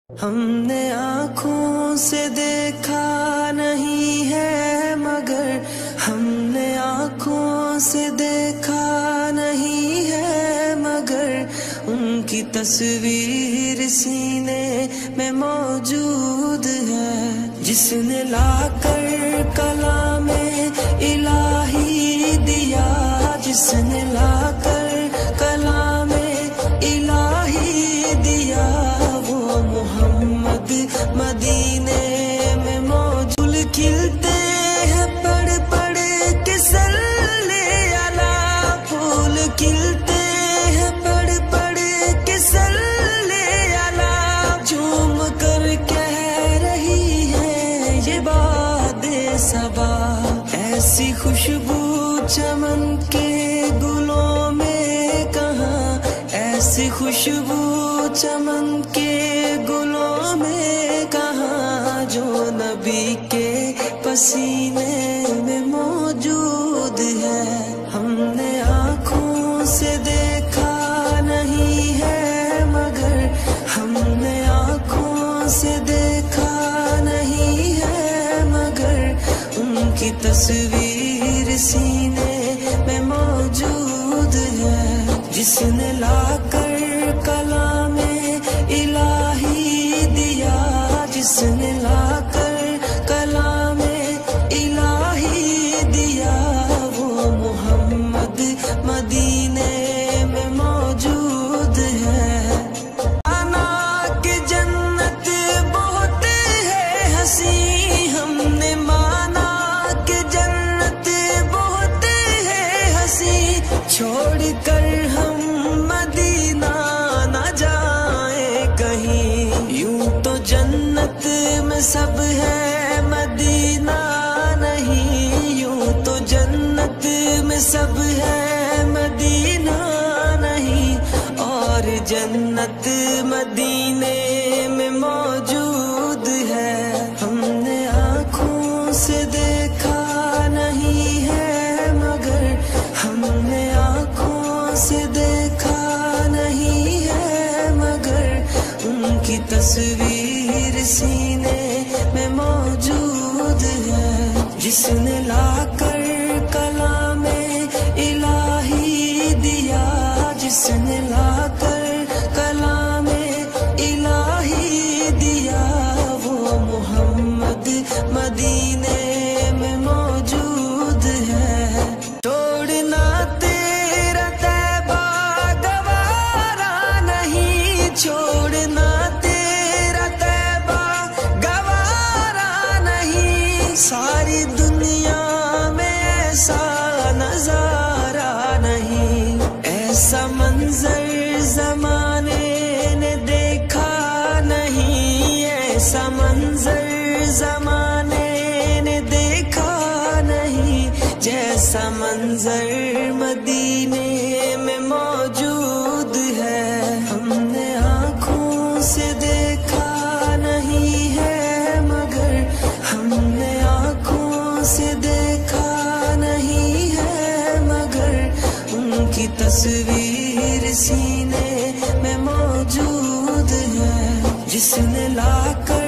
ہم نے آنکھوں سے دیکھا نہیں ہے مگر ہم نے آنکھوں سے دیکھا نہیں ہے مگر ان کی تصویر سینے میں موجود ہے، جس نے لا کر کلام الہی دیا، جس نے لا کر کلام الہی دیا، وہ محمد مدینے میں موجود کھلتے ہیں پڑھ پڑھ کے صلی علی، پھول کھلتے ہیں پڑھ پڑھ کے صلی علی، جھوم کر کہہ رہی ہے یہ باد صبا، ایسی خوشبو چمن کے گلوں میں کہاں، ایسی خوشبو چمن کے گلوں میں کہاں، جو نبی کے پسینے میں موجود ہے۔ ہم نے آنکھوں سے دیکھا نہیں ہے مگر ہم نے آنکھوں سے دیکھا نہیں ہے مگر ان کی تصویر سینے میں موجود ہے، جس نے لا کر کلام الہی دیا، جس نے لا کر کلام الہی دیا، وہ محمد مدینے میں موجود ہے۔ آنا کہ جنت بہت ہے حسین، ہم نے مانا کہ جنت بہت ہے حسین، چھوڑ کر ہم مدینہ نہ جائیں کہیں، یوں تو جنت میں سب ہے مدینہ نہیں، یوں تو جنت میں سب ہے مدینہ نہیں، اور جنت مدینے میں موجود ہے۔ ہم نے آنکھوں سے دیکھا نہیں ہے مگر ہم نے آنکھوں سے دیکھا نہیں ہے مگر ان کی تصویر سینے میں موجود ہے، جس نے لا کر کلام الہی دیا، جس نے لا کر کلام الہی دیا، وہ محمد مدینے میں موجود ہے۔ چھوڑنا تیرا طیبہ گوارا نہیں، چھوڑنا تیرا طیبہ گوارا نہیں، ساری دنیا میں ایسا نظارہ نہیں، ایسا منظر زمانے نے دیکھا نہیں، ایسا منظر زمانے نے دیکھا نہیں، جیسا منظر مدینے میں موجود ہے۔ ہم نے آنکھوں سے دیکھا نہیں ہے مگر ہم نے آنکھوں سے دیکھا نہیں ہے مگر ان کی تصویر سینے میں موجود ہے، جس نے لا کر